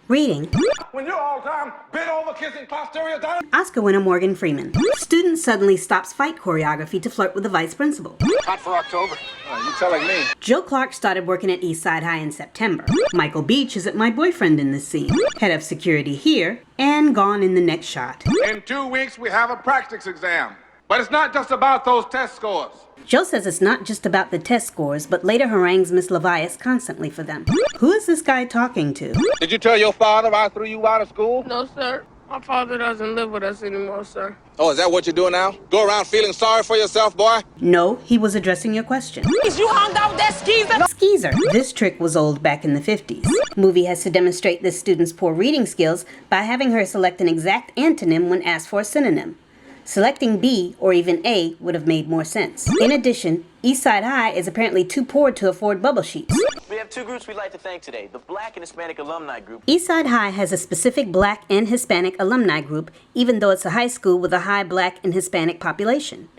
Reading. When you're all time bent over kissing posterior down. Oscar winner Morgan Freeman. Student suddenly stops fight choreography to flirt with the vice principal. Hot for October. You telling me? Joe Clark started working at Eastside High in September. Michael Beach isn't my boyfriend in this scene. Head of security here, and gone in the next shot. In 2 weeks, we have a practice exam. But it's not just about those test scores. Joe says it's not just about the test scores, but later harangues Miss Levias constantly for them. Who is this guy talking to? Did you tell your father I threw you out of school? No, sir. My father doesn't live with us anymore, sir. Oh, is that what you're doing now? Go around feeling sorry for yourself, boy? No, he was addressing your question. You hung out with that skeezer? Skeezer. This trick was old back in the 50s. Movie has to demonstrate this student's poor reading skills by having her select an exact antonym when asked for a synonym. Selecting B or even A would have made more sense. In addition, Eastside High is apparently too poor to afford bubble sheets. We have two groups we'd like to thank today, the Black and Hispanic Alumni Group. Eastside High has a specific Black and Hispanic alumni group, even though it's a high school with a high Black and Hispanic population.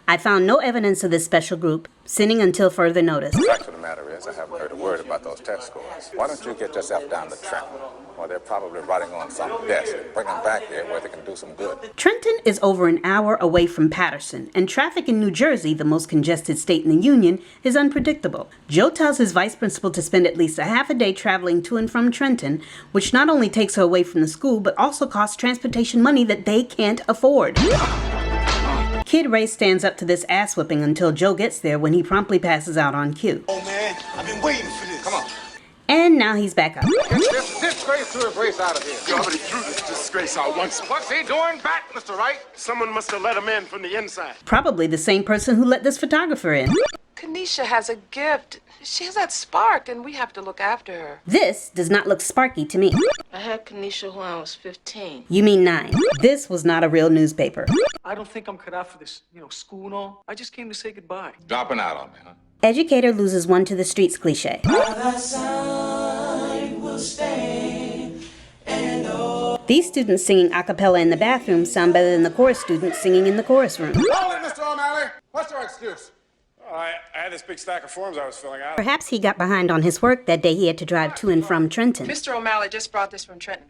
I found no evidence of this special group, sending until further notice. The fact of the matter is, I haven't heard a word about those test scores. Why don't you get yourself down to Trenton? Well, they're probably writing on some desk. Bring them back here where they can do some good. Trenton is over an hour away from Paterson, and traffic in New Jersey, the most congested state in the Union, is unpredictable. Joe tells his vice principal to spend at least a half a day traveling to and from Trenton, which not only takes her away from the school, but also costs transportation money that they can't afford. Kid Ray stands up to this ass whipping until Joe gets there, when he promptly passes out on cue. Oh, man, I've been waiting for this. Come on. And now he's back up. Get this disgrace to erase out of here. You already threw this disgrace out once. What's he doing back, Mr. Wright? Someone must have let him in from the inside. Probably the same person who let this photographer in. Kanisha has a gift. She has that spark, and we have to look after her. This does not look sparky to me. I had Kanisha when I was 15. You mean 9. This was not a real newspaper. I don't think I'm cut out for this, school and all. I just came to say goodbye. Dropping out on me, huh? Educator loses one to the streets cliche. These students singing a cappella in the bathroom sound better than the chorus students singing in the chorus room. Hold it, Mr. O'Malley. What's your excuse? I had this big stack of forms I was filling out. Perhaps he got behind on his work that day he had to drive to and from Trenton. Mr. O'Malley just brought this from Trenton.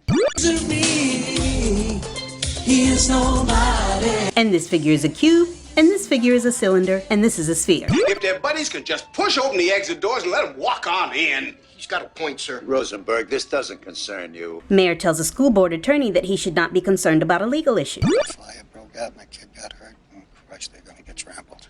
And this figure is a cube, and this figure is a cylinder, and this is a sphere. If their buddies could just push open the exit doors and let them walk on in. He's got a point, sir. Rosenberg, this doesn't concern you. Mayor tells a school board attorney that he should not be concerned about a legal issue. Fire broke out, my kid got hurt. Oh, Christ, they're gonna get trampled.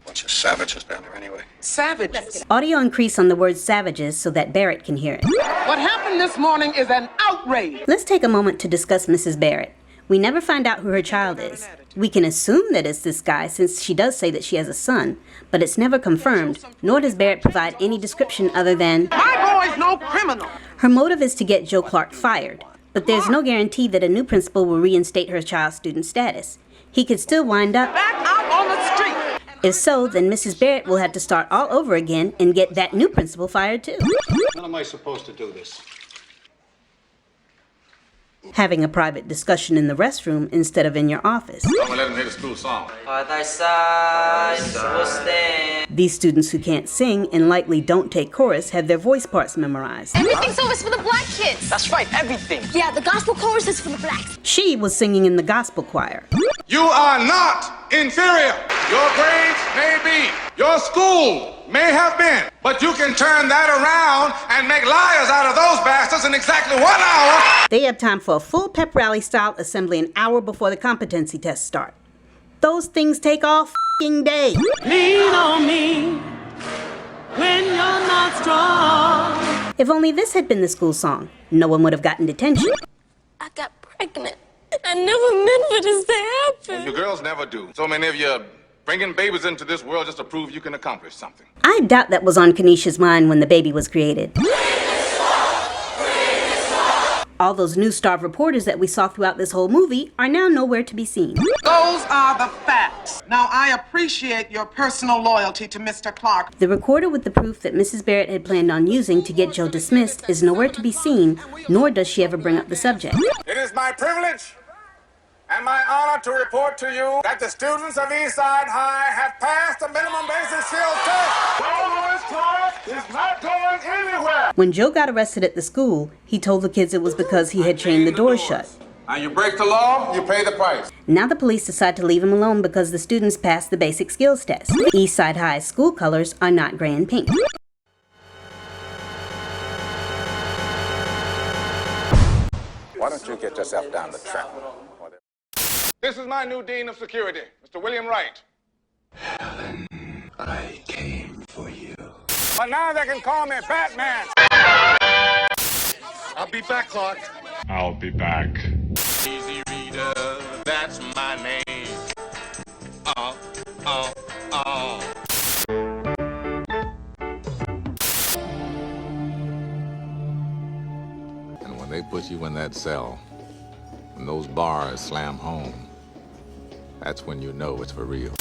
Bunch of savages down there anyway. Savages. Audio increase on the word savages so that Barrett can hear it. What happened this morning is an outrage. Let's take a moment to discuss Mrs. Barrett. We never find out who her child is. We can assume that it's this guy since she does say that she has a son, but it's never confirmed, nor does Barrett provide any description other than, My boy's no criminal. her motive is to get Joe Clark fired, but there's no guarantee that a new principal will reinstate her child's student status. He could still wind up Back out on the street. If so, then Mrs. Barrett will have to start all over again and get that new principal fired too. When am I supposed to do this? Having a private discussion in the restroom instead of in your office. I'm gonna let him hear the school song. These students who can't sing and likely don't take chorus have their voice parts memorized. Everything's always for the black kids. That's right, everything. Yeah, the gospel chorus is for the blacks. She was singing in the gospel choir. You are not inferior. Your grades may be, your school may have been, but you can turn that around and make liars out of those bastards in exactly 1 hour. They have time for a full pep rally style assembly an hour before the competency tests start. Those things take all f***ing day. Lean on me when you're not strong. If only this had been the school song, no one would have gotten detention. I got pregnant. I never meant for this to happen. You girls never do. So many of you bringing babies into this world just to prove you can accomplish something. I doubt that was on Kanisha's mind when the baby was created. All those news-starved reporters that we saw throughout this whole movie are now nowhere to be seen. Those are the facts. Now, I appreciate your personal loyalty to Mr. Clark. The recorder with the proof that Mrs. Barrett had planned on using to get Joe dismissed is nowhere to be seen, nor does she ever bring up the subject. It is my privilege and my honor to report to you that the students of Eastside High have passed the minimum basic skills test. This class is not going anywhere. When Joe got arrested at the school, he told the kids it was because he had chained the door shut. And you break the law, you pay the price. Now the police decide to leave him alone because the students passed the basic skills test. Eastside High's school colors are not gray and pink. Why don't you get yourself down the track? This is my new dean of security, Mr. William Wright. Helen, I came for you. But now they can call me Batman. I'll be back, Clark. I'll be back. Easy reader, that's my name. And when they put you in that cell, when those bars slam home, that's when you know it's for real.